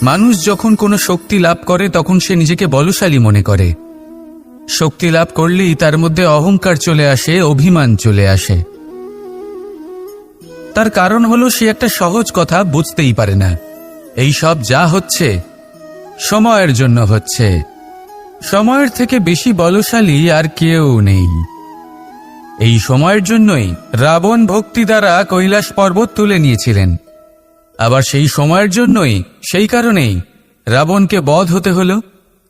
মানুষ যখন কোনো শক্তি লাভ করে তখন সে নিজেকে বলশালী মনে করে। শক্তি লাভ করলেই তার মধ্যে অহংকার চলে আসে, অভিমান চলে আসে। তার কারণ হলো সে একটা সহজ কথা বুঝতেই পারে না। এই সব যা হচ্ছে সময়ের জন্য হচ্ছে। সময়ের থেকে বেশি বলশালী আর কেউ নেই। এই সময়ের জন্যই রাবণ ভক্তি দ্বারা কৈলাস পর্বত তুলে নিয়েছিলেন। আবার সেই সময়ের জন্যই, সেই কারণেই রাবণকে বধ হতে হলো।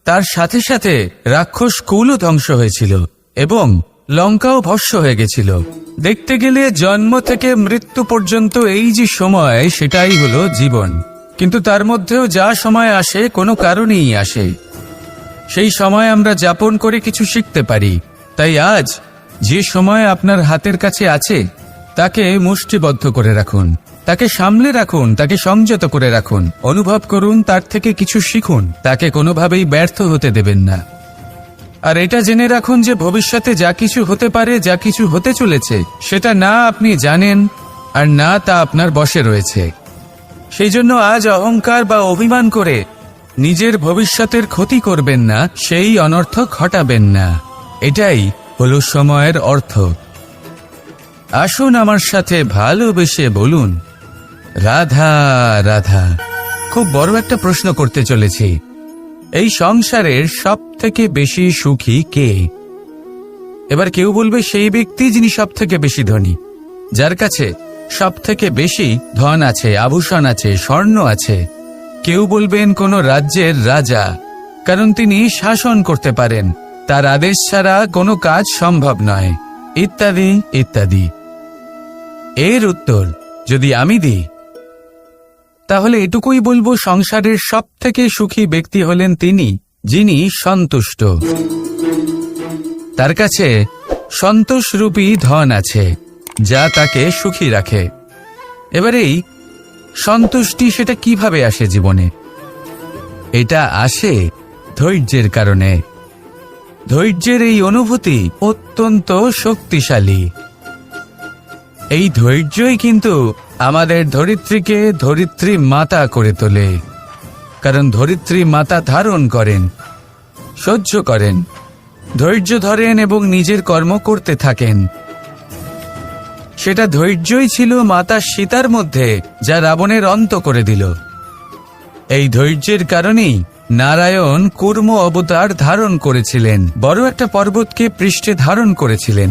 তার সাথে সাথে রাক্ষস কুলও ধ্বংস হয়েছিল এবং লঙ্কাও ভস্ম হয়ে গেছিল। দেখতে গেলে জন্ম থেকে মৃত্যু পর্যন্ত এই যে সময়, সেটাই হলো জীবন। কিন্তু তার মধ্যেও যা সময় আসে কোনো কারণেই আসে। সেই সময় আমরা যাপন করে কিছু শিখতে পারি। তাই আজ যে সময় আপনার হাতের কাছে আছে তাকে মুষ্টিবদ্ধ করে রাখুন, তাকে সামলে রাখুন, তাকে সংযত করে রাখুন, অনুভব করুন, তার থেকে কিছু শিখুন। তাকে কোনোভাবেই ব্যর্থ হতে দেবেন না। আর এটা জেনে রাখুন যে ভবিষ্যতে যা কিছু হতে পারে, যা কিছু হতে চলেছে, সেটা না আপনি জানেন আর না তা আপনার বশে রয়েছে। সেই জন্য আজ অহংকার বা অভিমান করে নিজের ভবিষ্যতের ক্ষতি করবেন না, সেই অনর্থ ঘটাবেন না। এটাই হলো সময়ের অর্থ। আসুন আমার সাথে ভালোবেসে বলুন, রাধা রাধা। খুব বড় একটা প্রশ্ন করতে চলেছি। এই সংসারের সব থেকে বেশি সুখী কে? এবার কেউ বলবে সেই ব্যক্তি যিনি সব থেকে বেশি ধনী, যার কাছে সব থেকে বেশি ধন আছে, আভূষণ আছে, স্বর্ণ আছে। কেউ বলবেন কোনো রাজ্যের রাজা, কারণ তিনি শাসন করতে পারেন, তার আদেশ ছাড়া কোনো কাজ সম্ভব নয়, ইত্যাদি ইত্যাদি। এর উত্তর যদি আমি দিই তাহলে এটুকুই বলবো, সংসারের সব থেকে সুখী ব্যক্তি হলেন তিনি যিনি সন্তুষ্ট। তার কাছে সন্তোষরূপী ধন আছে যা তাকে সুখী রাখে। এবার এই সন্তুষ্টি সেটা কিভাবে আসে জীবনে? এটা আসে ধৈর্যের কারণে। ধৈর্যের এই অনুভূতি অত্যন্ত শক্তিশালী। এই ধৈর্যই কিন্তু আমাদের ধরিত্রীকে ধরিত্রী মাতা করে তোলে। কারণ ধরিত্রী মাতা ধারণ করেন, সহ্য করেন, ধৈর্য ধরেন এবং নিজের কর্ম করতে থাকেন। সেটা ধৈর্যই ছিল মাতা সীতার মধ্যে, যা রাবণের অন্ত করে দিল। এই ধৈর্যের কারণেই নারায়ণ কূর্ম অবতার ধারণ করেছিলেন, বড় একটা পর্বতকে পৃষ্ঠে ধারণ করেছিলেন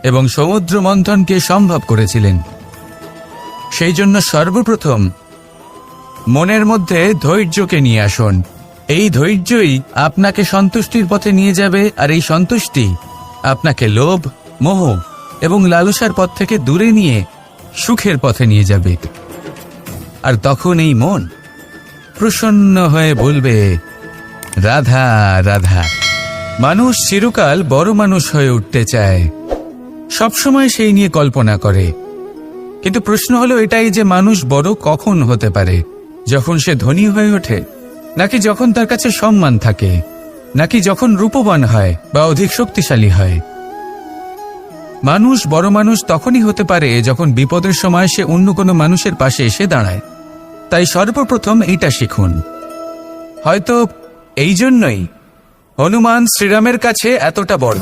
এবং সমুদ্র মন্থনকে সম্ভব করেছিলেন। সেই জন্য সর্বপ্রথম মনের মধ্যে ধৈর্যকে নিয়ে আসুন। এই ধৈর্যই আপনাকে সন্তুষ্টির পথে নিয়ে যাবে, আর এই সন্তুষ্টি আপনাকে লোভ, মোহ এবং লালসার পথ থেকে দূরে নিয়ে সুখের পথে নিয়ে যাবে। আর তখন এই মন প্রসন্ন হয়ে বলবে, রাধা রাধা। মানুষ চিরকাল বড় মানুষ হয়ে উঠতে চায়, সবসময় সেই নিয়ে কল্পনা করে। কিন্তু প্রশ্ন হলো এটাই যে মানুষ বড় কখন হতে পারে? যখন সে ধনী হয়ে ওঠে, নাকি যখন তার কাছে সম্মান থাকে, নাকি যখন রূপবান হয় বা অধিক শক্তিশালী হয়? মানুষ বড় মানুষ তখনই হতে পারে যখন বিপদের সময় সে অন্য কোনো মানুষের পাশে এসে দাঁড়ায়। তাই সর্বপ্রথম এইটা শিখুন। হয়তো এই জন্যই হনুমান শ্রীরামের কাছে এতটা বড়,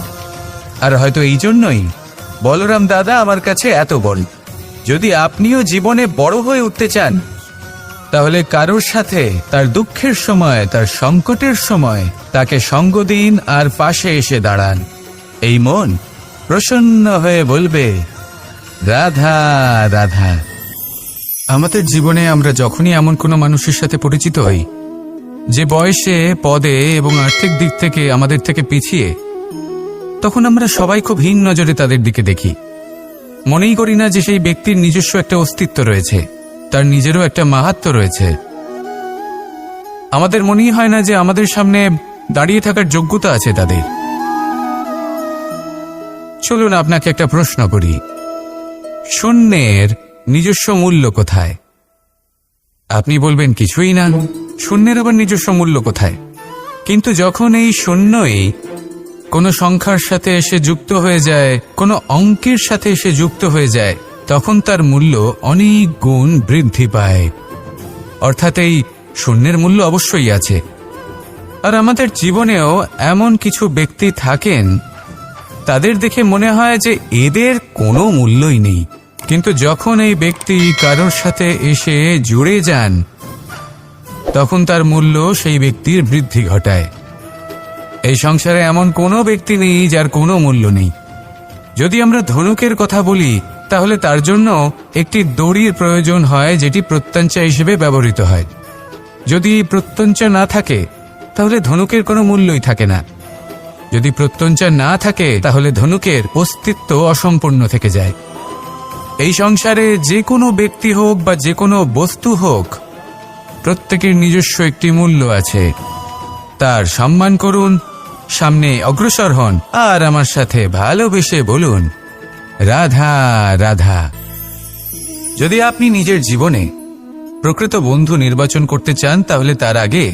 আর হয়তো এই জন্যই বলরাম দাদা আমার কাছে এত বড়। যদি আপনিও জীবনে বড় হয়ে উঠতে চান, তাহলে কারোর সাথে তার দুঃখের সময়, তার সংকটের সময় তাকে সঙ্গ দিন আর পাশে এসে দাঁড়ান। এই মন প্রসন্ন হয়ে বলবে, রাধা রাধা। আমাদের জীবনে আমরা যখনই এমন কোনো মানুষের সাথে পরিচিত হই যে বয়সে, পদে এবং আর্থিক দিক থেকে আমাদের থেকে পিছিয়ে, তখন আমরা সবাই খুব হীন নজরে তাদের দিকে দেখি। মনেই করি না যে সেই ব্যক্তির নিজস্ব একটা অস্তিত্ব রয়েছে, তার নিজেরও একটা মাহাত্ম্য রয়েছে। আমাদের মনেই হয় না যে আমাদের সামনে দাঁড়িয়ে থাকার যোগ্যতা আছে তাদের। চলুন আপনাকে একটা প্রশ্ন করি, শূন্যের নিজস্ব মূল্য কোথায়? আপনি বলবেন কিছুই না। শূন্যের আবার নিজস্ব মূল্য কোথায়? কিন্তু যখন এই শূন্যই কোনো সংখ্যার সাথে এসে যুক্ত হয়ে যায়, কোনো অঙ্কের সাথে এসে যুক্ত হয়ে যায়, তখন তার মূল্য অনেক গুণ বৃদ্ধি পায়। অর্থাৎ এই শূন্যের মূল্য অবশ্যই আছে। আর আমাদের জীবনেও এমন কিছু ব্যক্তি থাকেন, তাদের দেখে মনে হয় যে এদের কোনো মূল্যই নেই, কিন্তু যখন এই ব্যক্তি কারোর সাথে এসে জুড়ে যান তখন তার মূল্য সেই ব্যক্তির বৃদ্ধি ঘটায়। এই সংসারে এমন কোনো ব্যক্তি নেই যার কোনো মূল্য নেই। যদি আমরা ধনুকের কথা বলি তাহলে তার জন্য একটি দড়ির প্রয়োজন হয়, যেটি প্রত্যঞ্চা হিসেবে ব্যবহৃত হয়। যদি প্রত্যঞ্চা না থাকে তাহলে ধনুকের কোনো মূল্যই থাকে না। যদি প্রত্যঞ্চা না থাকে তাহলে ধনুকের অস্তিত্ব অসম্পূর্ণ থেকে যায়। এই সংসারে যে কোনো ব্যক্তি হোক বা যে কোনো বস্তু হোক, প্রত্যেকের নিজস্ব একটি মূল্য আছে। তার সম্মান করুন, সামনে অগ্রসর হন, আর আমার সাথে ভালোবেসে বলুন রাধা রাধা। যদি আপনি নিজের জীবনে প্রকৃত বন্ধু নির্বাচন করতে চান তাহলে তার আগে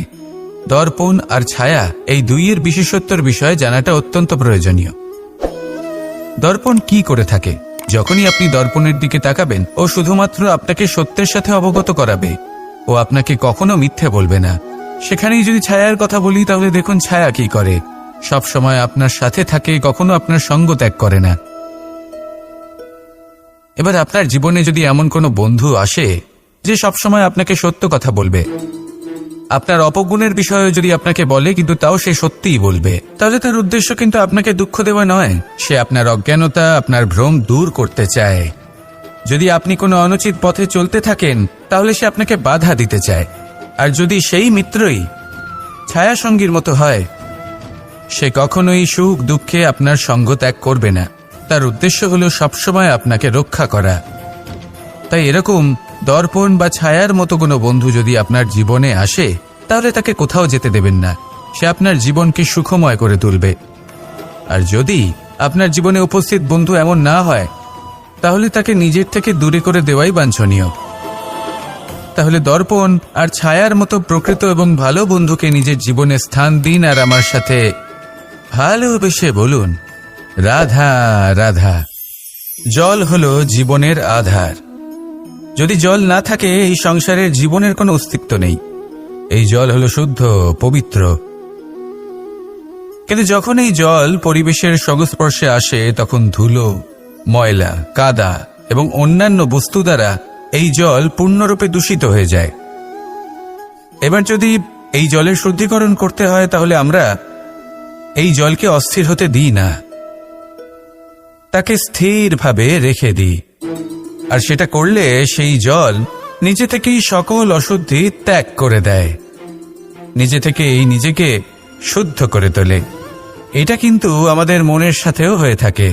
দর্পণ আর ছায়া এই দুইয়ের বিশেষত্বর বিষয়ে জানাটা অত্যন্ত প্রয়োজনীয়। দর্পণ কি করে থাকে? যখনই আপনি দর্পণের দিকে তাকাবেন ও শুধুমাত্র আপনাকে সত্যের সাথে অবগত করাবে, ও আপনাকে কখনো মিথ্যে বলবে না। সেখানেই যদি ছায়ার কথা বলি তাহলে দেখুন ছায়া কি করে, সব সময় আপনার সাথে থাকে, কখনো আপনার সঙ্গ ত্যাগ করে না। এবার আপনার জীবনে যদি এমন কোনো বন্ধু আসে যে সবসময় আপনাকে সত্য কথা বলবে, আপনার অপগুণের বিষয়ে যদি আপনাকে বলে কিন্তু তাও সে সত্যিই বলবে, তাহলে তার উদ্দেশ্য কিন্তু আপনাকে দুঃখ দেওয়া নয়, সে আপনার অজ্ঞানতা, আপনার ভ্রম দূর করতে চায়। যদি আপনি কোনো অনুচিত পথে চলতে থাকেন তাহলে সে আপনাকে বাধা দিতে চায়। আর যদি সেই মিত্রই ছায়া সঙ্গীর মতো হয়, সে কখনোই সুখ দুঃখে আপনার সঙ্গ ত্যাগ করবে না। তার উদ্দেশ্য হলো সবসময় আপনাকে রক্ষা করা। তাই এরকম দর্পণ বা ছায়ার মতো কোনো বন্ধু যদি আপনার জীবনে আসে তাহলে তাকে কোথাও যেতে দেবেন না, সে আপনার জীবনকে সুখময় করে তুলবে। আর যদি আপনার জীবনে উপস্থিত বন্ধু এমন না হয় তাহলে তাকে নিজের থেকে দূরে করে দেওয়াই বাঞ্ছনীয়। তাহলে দর্পণ আর ছায়ার মতো প্রকৃত এবং ভালো বন্ধুকে নিজের জীবনে স্থান দিন, আর আমার সাথে ভালোবেসে বলুন রাধা রাধা। জল হলো জীবনের আধার। যদি জল না থাকে এই সংসারের জীবনের কোনো অস্তিত্ব নেই। এই জল হলো শুদ্ধ, পবিত্র। কিন্তু যখন এই জল পরিবেশের সংস্পর্শে আসে তখন ধুলো, ময়লা, কাদা এবং অন্যান্য বস্তু দ্বারা এই জল পূর্ণরূপে দূষিত হয়ে যায়। এবার যদি এই জলের শুদ্ধিকরণ করতে হয় তাহলে আমরা এই জলকে অস্থির হতে দিই না, তাকে স্থিরভাবে রেখে দিই। আর সেটা করলে সেই জল নিজে থেকেই সকল অশুদ্ধি ত্যাগ করে দেয়, নিজে থেকেই নিজেকে শুদ্ধ করে তোলে। এটা কিন্তু আমাদের মনের সাথেও হয়ে থাকে।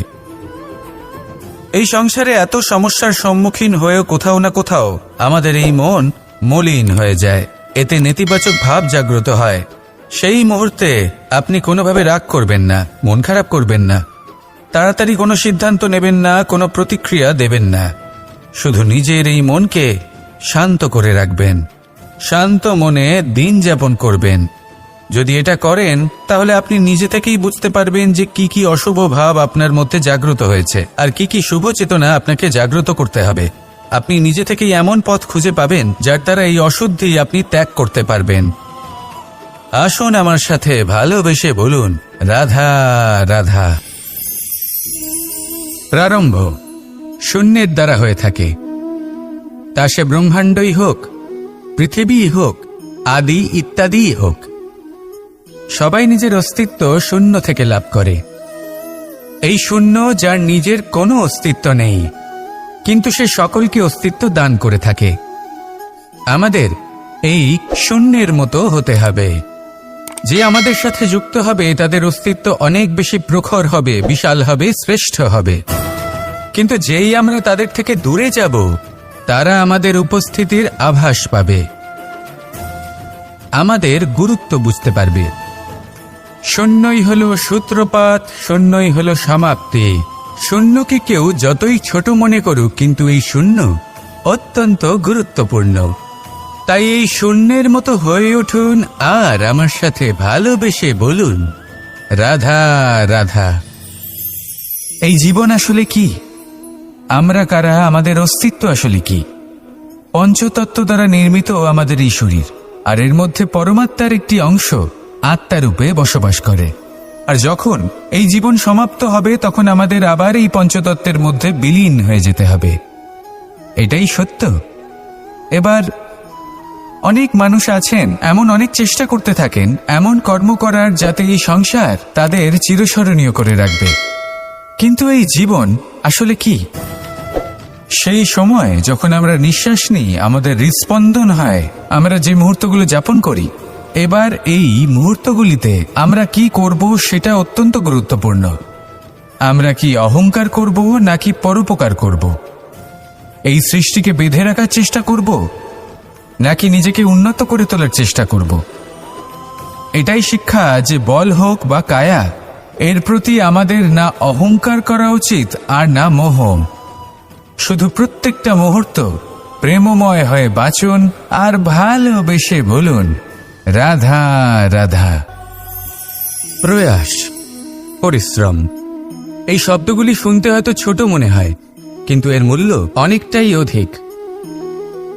এই সংসারে এত সমস্যার সম্মুখীন হয়েও কোথাও না কোথাও আমাদের এই মন মলিন হয়ে যায়, এতে নেতিবাচক ভাব জাগ্রত হয়। সেই মুহূর্তে আপনি কোনোভাবে রাগ করবেন না, মন খারাপ করবেন না, তাড়াতাড়ি কোনো সিদ্ধান্ত নেবেন না, কোনো প্রতিক্রিয়া দেবেন না। শুধু নিজের এই মনকে শান্ত করে রাখবেন, শান্ত মনে দিন যাপন করবেন। যদি এটা করেন তাহলে আপনি নিজে থেকেই বুঝতে পারবেন যে কি কি অশুভ ভাব আপনার মধ্যে জাগ্রত হয়েছে আর কি কি শুভ চেতনা আপনাকে জাগ্রত করতে হবে। আপনি নিজে থেকেই এমন পথ খুঁজে পাবেন যার দ্বারা এই অশুদ্ধি আপনি ত্যাগ করতে পারবেন। আসুন আমার সাথে ভালোবেসে বলুন রাধা রাধা। প্রারম্ভ শূন্যের দ্বারা হয়ে থাকে, তা সে ব্রহ্মাণ্ডই হোক, পৃথিবীই হোক, আদি ইত্যাদিই হোক। সবাই নিজের অস্তিত্ব শূন্য থেকে লাভ করে। এই শূন্য যার নিজের কোনো অস্তিত্ব নেই, কিন্তু সে সকলকে অস্তিত্ব দান করে থাকে। আমাদের এই শূন্যের মতো হতে হবে। যে আমাদের সাথে যুক্ত হবে তাদের অস্তিত্ব অনেক বেশি প্রখর হবে, বিশাল হবে, শ্রেষ্ঠ হবে। কিন্তু যেই আমরা তাদের থেকে দূরে যাব তারা আমাদের উপস্থিতির আভাস পাবে, আমাদের গুরুত্ব বুঝতে পারবে। শূন্যই হলো সূত্রপাত, শূন্যই হলো সমাপ্তি। শূন্যকে কেউ যতই ছোট মনে করুক কিন্তু এই শূন্য অত্যন্ত গুরুত্বপূর্ণ। তাই এই শূন্যের মতো হয়ে উঠুন আর আমার সাথে ভালোবেসে বলুন রাধা রাধা। এই জীবন আসলে কি? আমরা কারা? আমাদের অস্তিত্ব আসলে কি? পঞ্চতত্ত্ব দ্বারা নির্মিত আমাদের এই শরীর। আর এর মধ্যে পরমাত্মার একটি অংশ আত্মারূপে বসবাস করে। আর যখন এই জীবন সমাপ্ত হবে তখন আমাদের আবার এই পঞ্চতত্ত্বের মধ্যে বিলীন হয়ে যেতে হবে। এটাই সত্য। এবার অনেক মানুষ আছেন এমন অনেক চেষ্টা করতে থাকেন এমন কর্ম করার যাতে এই সংসার তাদের চিরস্মরণীয় করে রাখবে। কিন্তু এই জীবন আসলে কি? সেই সময় যখন আমরা নিঃশ্বাস নিই, আমাদের হৃদস্পন্দন হয়, আমরা যে মুহূর্তগুলো যাপন করি, এবার এই মুহূর্তগুলিতে আমরা কি করব সেটা অত্যন্ত গুরুত্বপূর্ণ। আমরা কি অহংকার করব নাকি পরোপকার করব? এই সৃষ্টিকে বেঁধে রাখার চেষ্টা করব নাকি নিজেকে উন্নত করে তোলার চেষ্টা করব? এটাই শিক্ষা যে বল হোক বা কায়া, এর প্রতি আমাদের না অহংকার করা উচিত আর না মোহ। শুধু প্রত্যেকটা মুহূর্ত প্রেমময় হয়ে বাঁচুন আর ভালোবেসে বলুন রাধা রাধা। প্রয়াস, পরিশ্রম, এই শব্দগুলি শুনতে হয়তো ছোট মনে হয়, কিন্তু এর মূল্য অনেকটাই অধিক।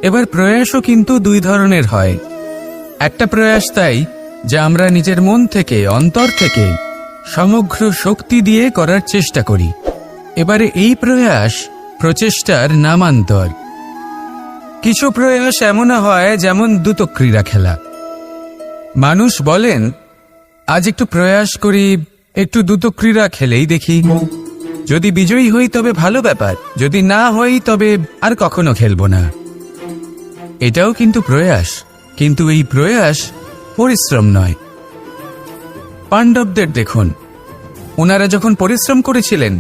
এবার প্রয়াসও কিন্তু দুই ধরনের হয়। একটা প্রয়াস তাই যা আমরা নিজের মন থেকে, অন্তর থেকে সমগ্র শক্তি দিয়ে করার চেষ্টা করি। এবারে এই প্রয়াস প্রচেষ্টার নামান্তর। কিছু প্রয়াস এমন হয় যেমন দ্রুতক্রীড়া খেলা। মানুষ বলেন আজ একটু প্রয়াস করি, একটু দ্রুতক্রীড়া খেলেই দেখি, যদি বিজয়ী হই তবে ভালো ব্যাপার, যদি না হই তবে আর কখনো খেলবো না। এটাও কিন্তু প্রয়াস, কিন্তু এই প্রয়াস পরিশ্রম নয়। পাণ্ডবদের দেখুন, ওনারা যখন পরিশ্রম করেছিলেন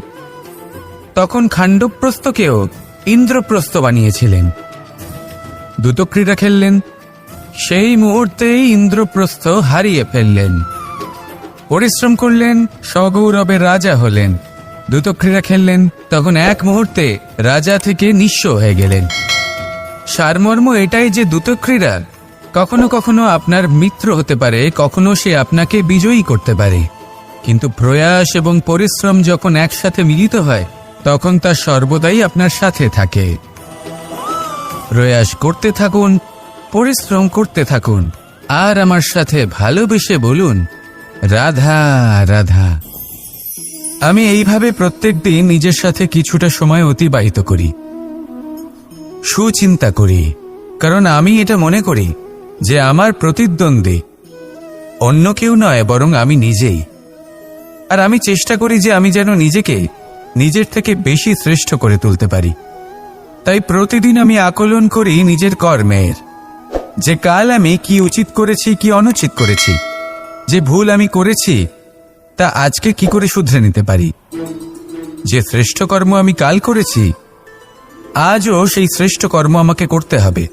তখন খাণ্ডবপ্রস্থকেও ইন্দ্রপ্রস্থ বানিয়েছিলেন। দ্রুতক্রীড়া খেললেন, সেই মুহূর্তেই ইন্দ্রপ্রস্থ হারিয়ে ফেললেন। পরিশ্রম করলেন, সগৌরবে রাজা হলেন। দ্রুতক্রীড়া খেললেন, তখন এক মুহূর্তে রাজা থেকে নিঃস্ব হয়ে গেলেন। সারমর্ম এটাই যে দ্রুতক্রীড়া কখনো কখনো আপনার মিত্র হতে পারে, কখনো সে আপনাকে বিজয়ী করতে পারে, কিন্তু প্রয়াস এবং পরিশ্রম যখন একসাথে মিলিত হয় তখন তা সর্বদাই আপনার সাথে থাকে। প্রয়াস করতে থাকুন, পরিশ্রম করতে থাকুন, আর আমার সাথে ভালোবেসে বলুন রাধা রাধা। আমি এইভাবে প্রত্যেকদিন নিজের সাথে কিছুটা সময় অতিবাহিত করি, সুচিন্তা করি, কারণ আমি এটা মনে করি যে আমার প্রতিদ্বন্দ্বী অন্য কেউ নয় বরং আমি নিজেই। আর আমি চেষ্টা করি যে আমি যেন নিজেকে নিজের থেকে বেশি শ্রেষ্ঠ করে তুলতে পারি। তাই প্রতিদিন আমি আকলন করি নিজের কর্মের, যে কাল আমি কি উচিত করেছি কি অনুচিত করেছি, যে ভুল আমি করেছি তা আজকে কি করে শুধরে নিতে পারি। যে শ্রেষ্ঠ কর্ম আমি কাল করেছি আজও সেই শ্রেষ্ঠ কর্ম আমাকে করতে হবে।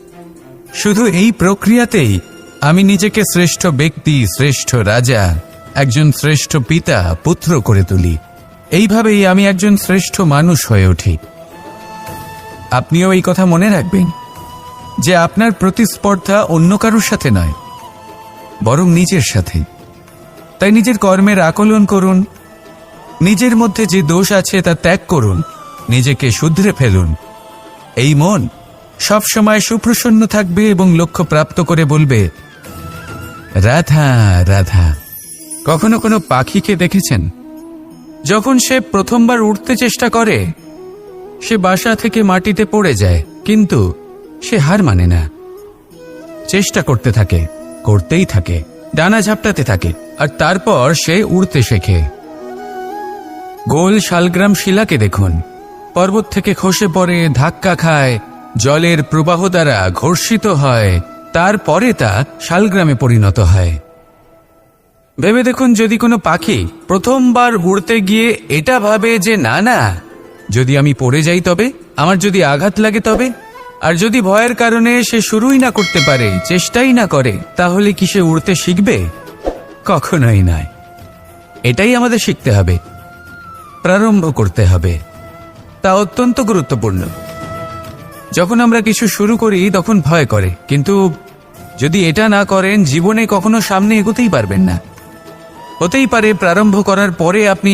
শুধু এই প্রক্রিয়াতেই আমি নিজেকে শ্রেষ্ঠ ব্যক্তি, শ্রেষ্ঠ রাজা, একজন শ্রেষ্ঠ পিতা, পুত্র করে তুলি। এইভাবেই আমি একজন শ্রেষ্ঠ মানুষ হয়ে উঠি। আপনিও এই কথা মনে রাখবেন যে আপনার প্রতিস্পর্ধা অন্য কারোর সাথে নয় বরং নিজের সাথে। তাই নিজের কর্মের আকলন করুন, নিজের মধ্যে যে দোষ আছে তা ত্যাগ করুন, নিজেকে শুধরে ফেলুন। এই মন সবসময় সুপ্রসন্ন থাকবে এবং লক্ষ্য প্রাপ্ত করে বলবে রাধা রাধা। কখনো কোনো পাখিকে দেখেছেন? যখন সে প্রথমবার উঠতে চেষ্টা করে সে বাসা থেকে মাটিতে পড়ে যায়, কিন্তু সে হার মানে না, চেষ্টা করতে থাকে, করতেই থাকে, ডানা ঝাপটাতে থাকে, আর তারপর সে উড়তে শেখে। গোল শালগ্রাম শিলাকে দেখুন, পর্বত থেকে খসে পড়ে, ধাক্কা খায়, জলের প্রবাহ দ্বারা ঘর্ষিত হয়, তারপরে তা শালগ্রামে পরিণত হয়। ভেবে দেখুন, যদি কোনো পাখি প্রথমবার উড়তে গিয়ে এটা ভাবে যে না না, যদি আমি পড়ে যাই তবে, আমার যদি আঘাত লাগে তবে, আর যদি ভয়ের কারণে সে শুরুই না করতে পারে, চেষ্টাই না করে, তাহলে কি সে উড়তে শিখবে? কখনোই নয়। এটাই আমাদের শিখতে হবে, প্রারম্ভ করতে হবে। তা অত্যন্ত গুরুত্বপূর্ণ। যখন আমরা কিছু শুরু করি তখন ভয় করে, কিন্তু যদি এটা না করেন জীবনে কখনো সামনে এগোতেই পারবেন না। হতেই পারে প্রারম্ভ করার পরে আপনি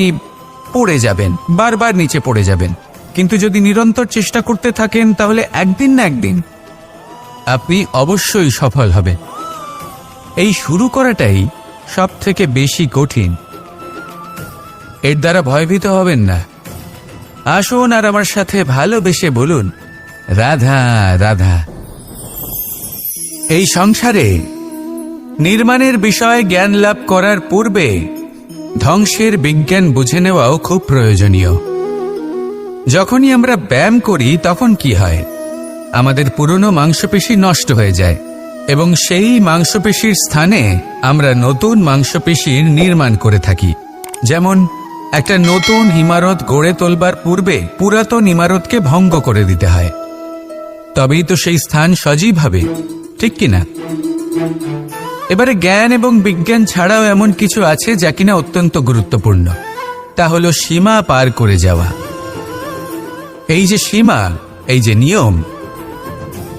পড়ে যাবেন, বারবার নিচে পড়ে যাবেন, কিন্তু যদি নিরন্তর চেষ্টা করতে থাকেন তাহলে একদিন না একদিন আপনি অবশ্যই সফল হবেন। এই শুরু করাটাই সব থেকে বেশি কঠিন। এর দ্বারা ভয়ভীত হবেন না। আসুন আর আমার সাথে ভালোবেসে বলুন, রাধা রাধা। এই সংসারে নির্মাণের বিষয়ে জ্ঞান লাভ করার পূর্বে ধ্বংসের বিজ্ঞান বুঝে নেওয়াও খুব প্রয়োজনীয়। যখনই আমরা ব্যায়াম করি তখন কি হয়, আমাদের পুরনো মাংসপেশি নষ্ট হয়ে যায় এবং সেই মাংসপেশির স্থানে আমরা নতুন মাংসপেশির নির্মাণ করে থাকি। যেমন একটা নতুন ইমারত গড়ে তোলবার পূর্বে পুরাতন ইমারতকে ভঙ্গ করে দিতে হয়, তবেই তো সেই স্থান সজীব হবে, ঠিক কিনা? এবারে জ্ঞান এবং বিজ্ঞান ছাড়াও এমন কিছু আছে যা কিনা অত্যন্ত গুরুত্বপূর্ণ। তা হলো সীমা পার করে যাওয়া। এই যে সীমা, এই যে নিয়ম,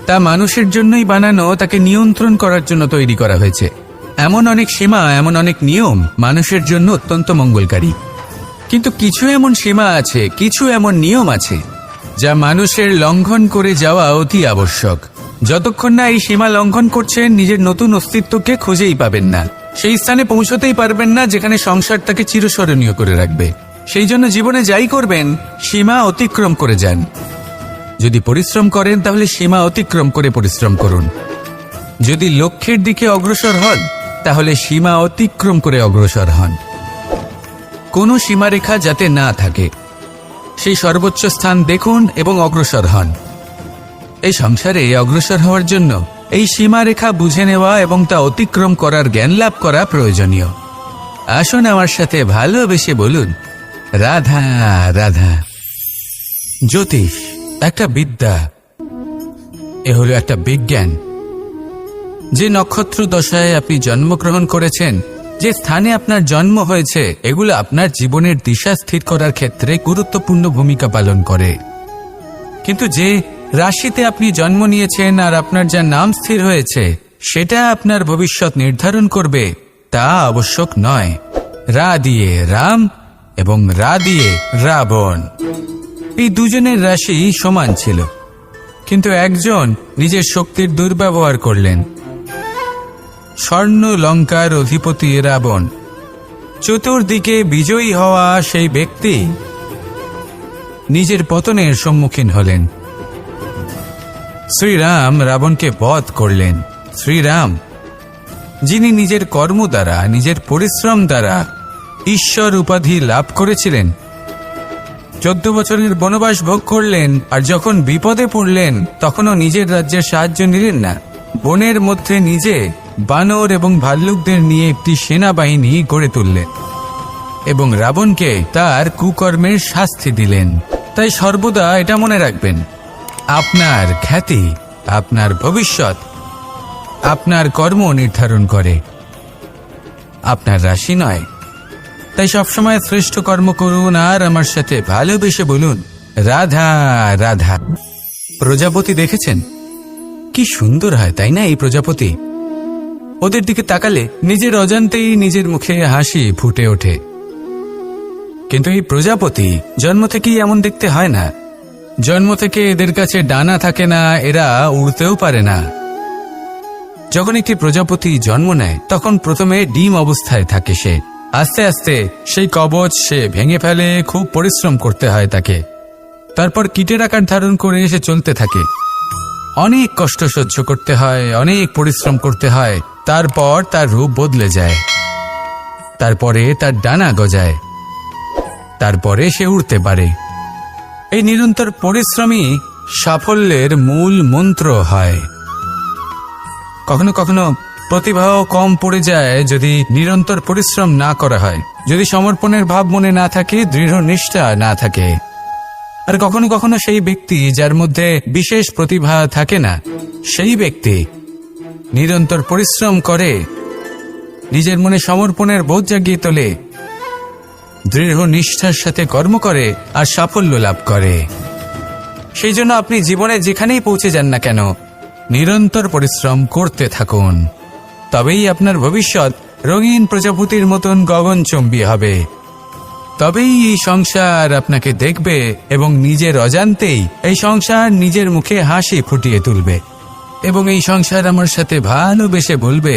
তা মানুষের জন্যই বানানো, তাকে নিয়ন্ত্রণ করার জন্য তৈরি করা হয়েছে। এমন অনেক সীমা, এমন অনেক নিয়ম মানুষের জন্য অত্যন্ত মঙ্গলকারী। কিন্তু কিছু এমন সীমা আছে, কিছু এমন নিয়ম আছে যা মানুষের লঙ্ঘন করে যাওয়া অতি আবশ্যক। যতক্ষণ না এই সীমা লঙ্ঘন করছেন, নিজের নতুন অস্তিত্বকে খুঁজেই পাবেন না, সেই স্থানে পৌঁছতেই পারবেন না যেখানে সংসার তাকে চিরস্মরণীয় করে রাখবে। সেই জন্য জীবনে যাই করবেন, সীমা অতিক্রম করে যান। যদি পরিশ্রম করেন তাহলে সীমা অতিক্রম করে পরিশ্রম করুন। যদি লক্ষ্যের দিকে অগ্রসর হন তাহলে সীমা অতিক্রম করে অগ্রসর হন। কোনো সীমারেখা যাতে না থাকে, সেই সর্বোচ্চ স্থান দেখুন এবং অগ্রসর হন। এই সংসারে অগ্রসর হওয়ার জন্য এই সীমারেখা বুঝে নেওয়া এবং তা অতিক্রম করার জ্ঞান লাভ করা প্রয়োজনীয়। আসুন আমার সাথে ভালোবেসে বলুন, রাধা রাধা। জ্যোতিষ একটা বিদ্যা, এ হলো একটা বিজ্ঞান। যে নক্ষত্র দশায় আপনি জন্মগ্রহণ করেছেন, যে স্থানে আপনার জন্ম হয়েছে, এগুলো আপনার জীবনের দিশা স্থির করার ক্ষেত্রে গুরুত্বপূর্ণ ভূমিকা পালন করে। কিন্তু যে রাশিতে আপনি জন্ম নিয়েছেন আর আপনার যা নাম স্থির হয়েছে, সেটা আপনার ভবিষ্যৎ নির্ধারণ করবে তা আবশ্যক নয়। রা দিয়ে রাম এবং রা দিয়ে রাবণ, এই দুজনের রাশি সমান ছিল, কিন্তু একজন নিজের শক্তির দুর্ব্যবহার করলেন। স্বর্ণ লঙ্কার অধিপতি রাবণ, চতুর্দিকে বিজয়ী হওয়া সেই ব্যক্তি নিজের পতনের সম্মুখীন হলেন। শ্রীরাম রাবণকে বধ করলেন। শ্রীরাম, যিনি নিজের কর্ম দ্বারা, নিজের পরিশ্রম দ্বারা ঈশ্বর উপাধি লাভ করেছিলেন, 14 বছরের বনবাস ভোগ করলেন, আর যখন বিপদে পড়লেন তখনও নিজের রাজ্যের সাহায্য নিলেন না। বনের মধ্যে নিজে বানর এবং ভাল্লুকদের নিয়ে একটি সেনাবাহিনী গড়ে তুললেন এবং রাবণকে তার কুকর্মের শাস্তি দিলেন। তাই সর্বদা এটা মনে রাখবেন, আপনার খ্যাতি, আপনার ভবিষ্যৎ আপনার কর্ম নির্ধারণ করে, আপনার রাশি নয়। তাই সবসময় শ্রেষ্ঠ কর্ম করুন আর আমার সাথে ভালোবেসে বলুন, রাধা রাধা। প্রজাপতি দেখেছেন কি সুন্দর হয়, তাই না? এই প্রজাপতি, ওদের দিকে তাকালে নিজের অজান্তেই নিজের মুখে হাসি ফুটে ওঠে। কিন্তু এই প্রজাপতি জন্ম থেকেই এমন দেখতে হয় না। জন্ম থেকে এদের কাছে ডানা থাকে না, এরা উড়তেও পারে না। যখন একটি প্রজাপতি জন্ম নেয় তখন প্রথমে ডিম অবস্থায় থাকে সে। আস্তে আস্তে সেই কবচ সে ভেঙে ফেলে, খুব পরিশ্রম করতে হয় তাকে। তারপর কীটের আকার ধারণ করে সে চলতে থাকে, অনেক কষ্ট সহ্য করতে হয়, অনেক পরিশ্রম করতে হয়। তারপর তার রূপ বদলে যায়, তারপরে তার ডানা গজায়, তারপরে সে উড়তে পারে। এই নিরন্তর পরিশ্রমই সাফল্যের মূল মন্ত্র হয়। কখনো কখনো প্রতিভাও কম পড়ে যায় যদি নিরন্তর পরিশ্রম না করা হয়, যদি সমর্পণের ভাব মনে না থাকে, দৃঢ় নিষ্ঠা না থাকে। আর কখনো কখনো সেই ব্যক্তি যার মধ্যে বিশেষ প্রতিভা থাকে না, সেই ব্যক্তি নিরন্তর পরিশ্রম করে, নিজের মনে সমর্পণের বোধ জাগিয়ে তোলে, দৃঢ় নিষ্ঠার সাথে কর্ম করে আর সাফল্য লাভ করে। সেই জন্য আপনি জীবনে যেখানেই পৌঁছে যান না কেন, নিরন্তর পরিশ্রম করতে থাকুন। তবেই আপনার ভবিষ্যৎ রঙিন প্রজাপতির মতন গগনচুম্বী হবে। তবেই এই সংসার আপনাকে দেখবে এবং নিজের অজান্তেই এই সংসার নিজের মুখে হাসি ফুটিয়ে তুলবে এবং এই সংসার আমার সাথে ভালোবেসে বলবে,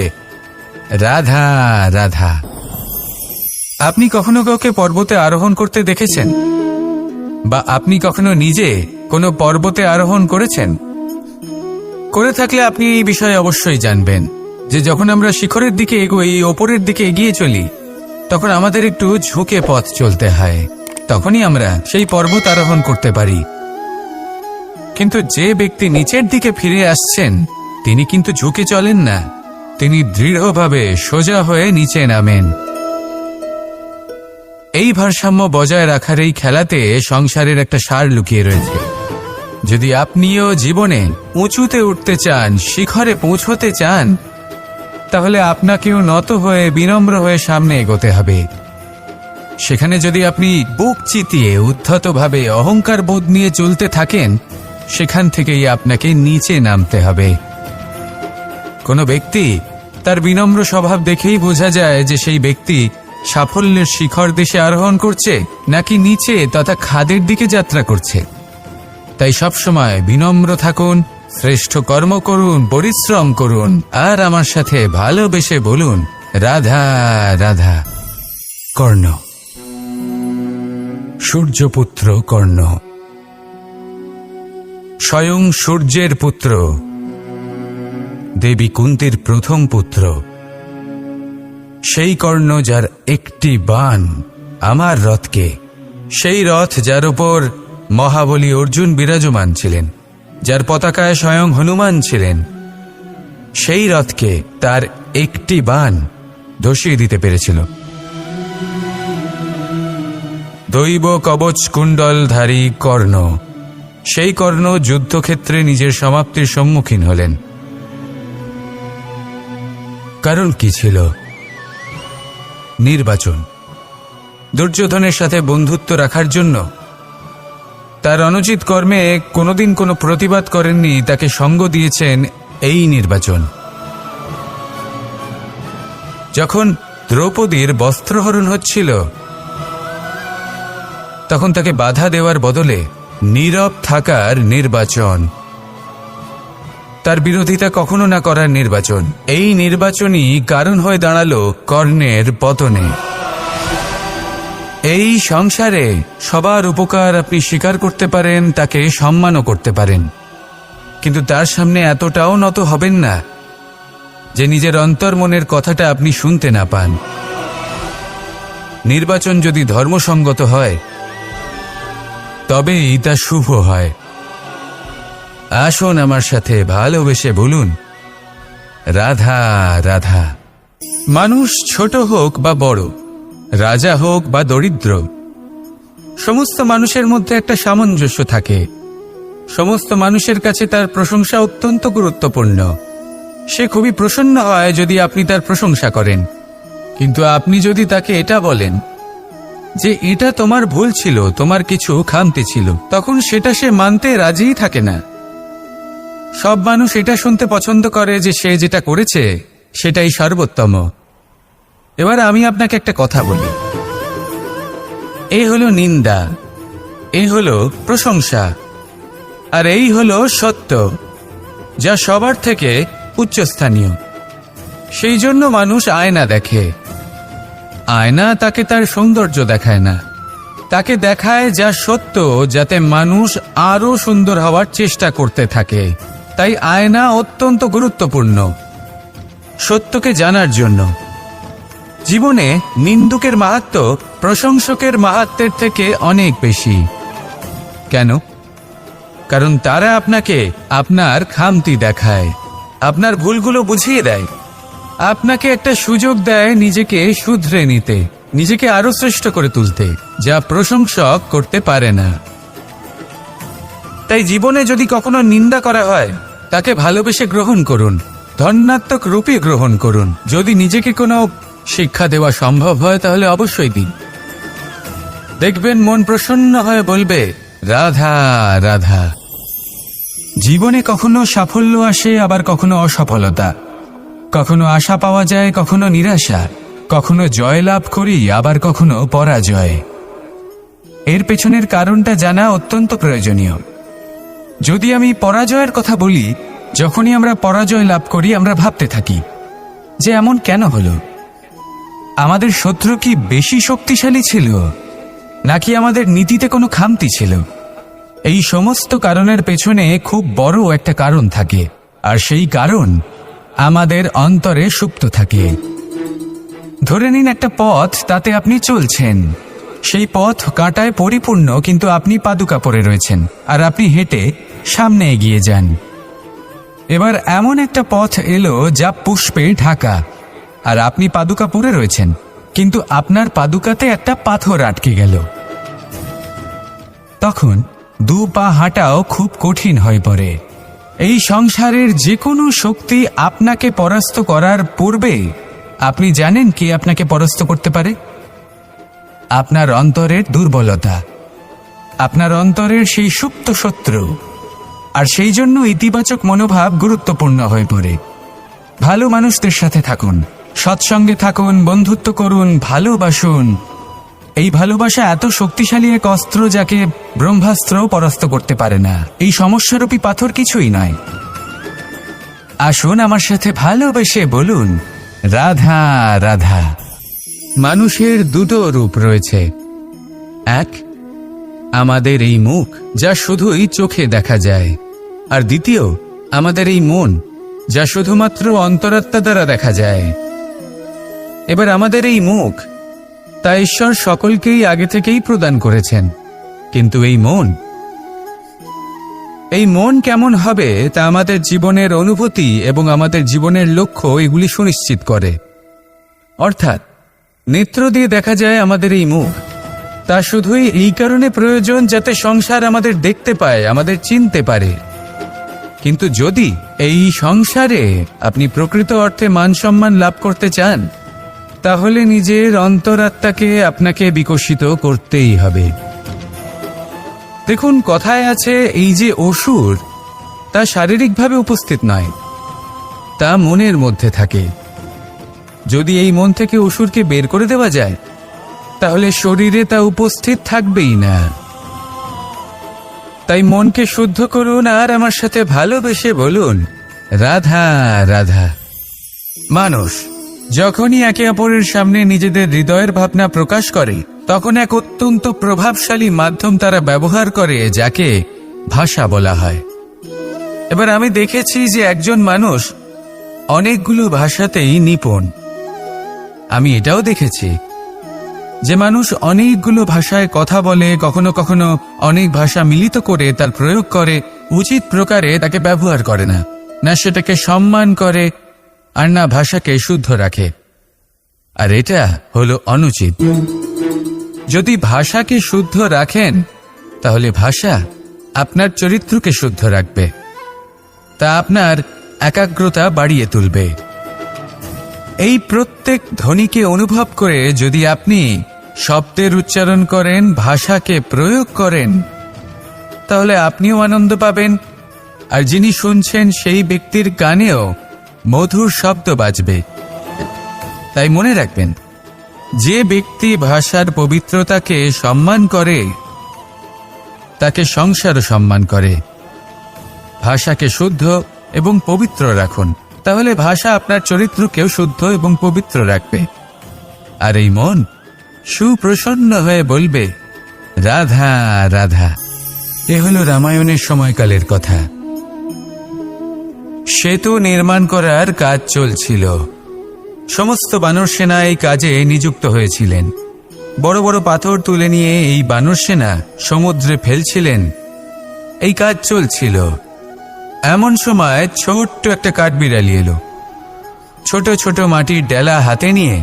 রাধা রাধা। আপনি কখনো কাউকে পর্বতে আরোহণ করতে দেখেছেন? বা আপনি কখনো নিজে কোনো পর্বতে আরোহণ করেছেন? করে থাকলে আপনি এই বিষয়ে অবশ্যই জানবেন যে যখন আমরা শিখরের দিকে এগোই, ওপরের দিকে এগিয়ে চলি, তখন আমাদের একটু ঝুঁকে পথ চলতে হয়, তখনই আমরা সেই পর্বত আরোহণ করতে পারি। কিন্তু যে ব্যক্তি নিচের দিকে ফিরে আসছেন তিনি কিন্তু ঝুঁকে চলেন না, তিনি দৃঢ়ভাবে সোজা হয়ে নিচে নামেন। এই ভারসাম্য বজায় রাখার এই খেলাতে সংসারের একটা সার লুকিয়ে রয়েছে। যদি আপনিও জীবনে উঁচুতে উঠতে চান, শিখরে পৌঁছতে চান, তাহলে আপনাকেও নত হয়ে বিনম্র হয়ে সামনে এগোতে হবে। সেখানে যদি আপনি বুক চিতিয়ে উদ্ধতভাবে অহংকার বোধ নিয়ে চলতে থাকেন, সেখান থেকেই আপনাকে নিচে নামতে হবে। কোনো ব্যক্তি তার বিনম্র স্বভাব দেখেই বোঝা যায় যে সেই ব্যক্তি সাফল্যের শিখর দেশে আরোহণ করছে নাকি নিচে তথা খাদের দিকে যাত্রা করছে। তাই সবসময় বিনম্র থাকুন, শ্রেষ্ঠ কর্ম করুন, পরিশ্রম করুন, আর আমার সাথে ভালোবেসে বলুন রাধা রাধা। কর্ণ, সূর্যপুত্র কর্ণ, স্বয়ং সূর্যের পুত্র, দেবী কুন্তীর প্রথম পুত্র। সেই কর্ণ যার একটি বাণ আমার রথকে, সেই রথ যার উপর মহাবলী অর্জুন বিরাজমান ছিলেন, যার পতাকায় স্বয়ং হনুমান ছিলেন, সেই রথকে তার একটি বাণ ধসিয়ে দিতে পেরেছিল। দৈব কবচ কুণ্ডলধারী কর্ণ, সেই কর্ণ যুদ্ধক্ষেত্রে নিজের সমাপ্তির সম্মুখীন হলেন। কারণ কি ছিল? নির্বাচন। দুর্যোধনের সাথে বন্ধুত্ব রাখার জন্য তার অনুচিত কর্মে কোনোদিন কোনো প্রতিবাদ করেননি, তাকে সঙ্গ দিয়েছেন এই নির্বাচন। যখন দ্রৌপদীর বস্ত্রহরণ হচ্ছিল, তখন তাকে বাধা দেওয়ার বদলে নীরব থাকার নির্বাচন, তার বিরোধিতা কখনো না করার নির্বাচন। এই নির্বাচনই কারণ হয়ে দাঁড়ালো কর্ণের পতনে। এই সংসারে সবার উপকার আপনি স্বীকার করতে পারেন, তাকে সম্মানও করতে পারেন, কিন্তু তার সামনে এতটাও নত হবেন না যে নিজের অন্তর্মনের কথাটা আপনি শুনতে না পান। নির্বাচন যদি ধর্মসঙ্গত হয় তবেই তা শুভ হয়। আসুন আমার সাথে ভালোবেসে বলুন রাধা রাধা। মানুষ ছোট হোক বা বড়, রাজা হোক বা দরিদ্র, সমস্ত মানুষের মধ্যে একটা সামঞ্জস্য থাকে। সমস্ত মানুষের কাছে তার প্রশংসা অত্যন্ত গুরুত্বপূর্ণ। সে খুবই প্রসন্ন হয় যদি আপনি তার প্রশংসা করেন, কিন্তু আপনি যদি তাকে এটা বলেন যে এটা তোমার ভুল ছিল, তোমার কিছু খামতি ছিল, তখন সেটা সে মানতে রাজিই থাকে না। সব মানুষ এটা শুনতে পছন্দ করে যে সে যেটা করেছে সেটাই সর্বোত্তম। এবার আমি আপনাকে একটা কথা বলি, এই হলো নিন্দা, এই হলো প্রশংসা, আর এই হলো সত্য, যা সবার থেকে উচ্চস্থানীয়। সেই জন্য মানুষ আয়না দেখে। আয়না তাকে তার সৌন্দর্য দেখায় না, তাকে দেখায় যা সত্য, যাতে মানুষ আরো সুন্দর হওয়ার চেষ্টা করতে থাকে। তাই আয়না অত্যন্ত গুরুত্বপূর্ণ সত্যকে জানার জন্য। জীবনে নিন্দুকের মাহাত্ম্য প্রশংসকের মাহাত্ম্যের থেকে অনেক বেশি। কেন? কারণ তারা আপনাকে আপনার খামতি দেখায়, আপনার ভুলগুলো বুঝিয়ে দেয়, আপনাকে একটা সুযোগ দেয় নিজেকে শুধরে নিতে, নিজেকে আরো শ্রেষ্ঠ করে তুলতে, যা প্রশংসক করতে পারে না। তাই জীবনে যদি কখনো নিন্দা করা হয়, তাকে ভালোবেসে গ্রহণ করুন, ধন্যাত্মক রূপে গ্রহণ করুন। যদি নিজেকে কোনো শিক্ষা দেওয়া সম্ভব হয় তাহলে অবশ্যই দিন। দেখবেন মন প্রসন্ন হয়ে বলবে রাধা রাধা। জীবনে কখনো সাফল্য আসে, আবার কখনো অসফলতা, কখনো আশা পাওয়া যায়, কখনো নিরাশা, কখনো জয় লাভ করি, আবার কখনো পরাজয়। এর পেছনের কারণটা জানা অত্যন্ত প্রয়োজনীয়। যদি আমি পরাজয়ের কথা বলি, যখনই আমরা পরাজয় লাভ করি আমরা ভাবতে থাকি যে এমন কেন হলো? আমাদের শত্রু কি বেশি শক্তিশালী ছিল, নাকি আমাদের নীতিতে কোনো খামতি ছিল? এই সমস্ত কারণের পেছনে খুব বড় একটা কারণ থাকে, আর সেই কারণ আমাদের অন্তরে সুপ্ত থাকে। ধরে নিন একটা পথ, তাতে আপনি চলছেন। সেই পথ কাঁটায় পরিপূর্ণ, কিন্তু আপনি পাদুকা পরে রয়েছেন আর আপনি হেঁটে সামনে এগিয়ে যান। এবার এমন একটা পথ এলো যা পুষ্পে ঢাকা, আর আপনি পাদুকা পরে রয়েছেন, কিন্তু আপনার পাদুকাতে একটা পাথর আটকে গেল। তখন দু পা হাঁটাও খুব কঠিন হয়ে পড়ে। এই সংসারের যে কোনো শক্তি আপনাকে পরাস্ত করার পূর্বে আপনি জানেন কি আপনাকে পরাস্ত করতে পারে? আপনার অন্তরের দুর্বলতা, আপনার অন্তরের সেই সুপ্ত শত্রু। আর সেই জন্য ইতিবাচক মনোভাব গুরুত্বপূর্ণ হয়ে পড়ে। ভালো মানুষদের সাথে থাকুন, সৎসঙ্গে থাকুন, বন্ধুত্ব করুন, ভালোবাসুন। এই ভালোবাসা এত শক্তিশালী এক অস্ত্র যাকে ব্রহ্মাস্ত্রও পরাস্ত করতে পারে না। এই সমস্যারূপী পাথর কিছুই নয়। আসুন আমার সাথে ভালোবেসে বলুন, রাধা রাধা। মানুষের দুটো রূপ রয়েছে। এক, আমাদের এই মুখ, যা শুধুই চোখে দেখা যায়। আর দ্বিতীয়, আমাদের এই মন, যা শুধুমাত্র অন্তরাত্মা দ্বারা দেখা যায়। এবার আমাদের এই মুখ, তা ঈশ্বর সকলকেই আগে থেকেই প্রদান করেছেন। কিন্তু এই মন কেমন হবে তা আমাদের জীবনের অনুভূতি এবং আমাদের জীবনের লক্ষ্য এগুলি সুনিশ্চিত করে। অর্থাৎ নেত্র দিয়ে দেখা যায় আমাদের এই মুখ, তা শুধুই এই কারণে প্রয়োজন যাতে সংসার আমাদের দেখতে পায়, আমাদের চিনতে পারে। কিন্তু যদি এই সংসারে আপনি প্রকৃত অর্থে মান সম্মান লাভ করতে চান, তাহলে নিজের অন্তরাত্মাকে আপনাকে বিকশিত করতেই হবে। দেখুন, কথায় আছে এই যে অসুর, তা শারীরিকভাবে উপস্থিত নয়, তা মনের মধ্যে থাকে। যদি এই মন থেকে অসুরকে বের করে দেওয়া যায়, তাহলে শরীরে তা উপস্থিত থাকবেই না। তাই মনকে শুদ্ধ করুন আর আমার সাথে ভালোবেসে বলুন, রাধা রাধা। মানুষ যখনই একে অপরের সামনে নিজেদের হৃদয়ের ভাবনা প্রকাশ করে, তখন এক অত্যন্ত প্রভাবশালী মাধ্যম তারা ব্যবহার করে, যাকে ভাষা বলা হয়। এবার আমি দেখেছি যে একজন মানুষ অনেকগুলো ভাষাতেই নিপুণ। আমি এটাও দেখেছি যে মানুষ অনেকগুলো ভাষায় কথা বলে, কখনো কখনো অনেক ভাষা মিলিত করে তার প্রয়োগ করে, উচিত প্রকারে তাকে ব্যবহার করে না, না সেটাকে সম্মান করে, আর না ভাষাকে শুদ্ধ রাখে। আর এটা হলো অনুচিত। যদি ভাষাকে শুদ্ধ রাখেন, তাহলে ভাষা আপনার চরিত্রকে শুদ্ধ রাখবে, তা আপনার একাগ্রতা বাড়িয়ে তুলবে। এই প্রত্যেক ধ্বনিকে অনুভব করে যদি আপনি শব্দের উচ্চারণ করেন, ভাষাকে প্রয়োগ করেন, তাহলে আপনিও আনন্দ পাবেন, আর যিনি শুনছেন সেই ব্যক্তির কানেও মধুর শব্দ বাজবে। তাই মনে রাখবেন, যে ব্যক্তি ভাষার পবিত্রতাকে সম্মান করে, তাকে সংসারও সম্মান করে। ভাষাকে শুদ্ধ এবং পবিত্র রাখুন, তাহলে ভাষা আপনার চরিত্রকেও শুদ্ধ এবং পবিত্র রাখবে। আর এই মন সুপ্রসন্ন হয়ে বলবে, রাধা রাধা। এ হল রামায়ণের সময়কালের কথা। সেতু নির্মাণ করার কাজ চলছিল। সমস্ত বানর সেনা এই কাজে নিযুক্ত হয়েছিলেন। বড় বড় পাথর তুলে নিয়ে এই বানর সেনা সমুদ্রে ফেলছিলেন। এই কাজ চলছিল। এমন সময় ছোট্ট একটা কাঠবিড়ালি এলো। ছোট ছোট মাটির ডেলা হাতে নিয়ে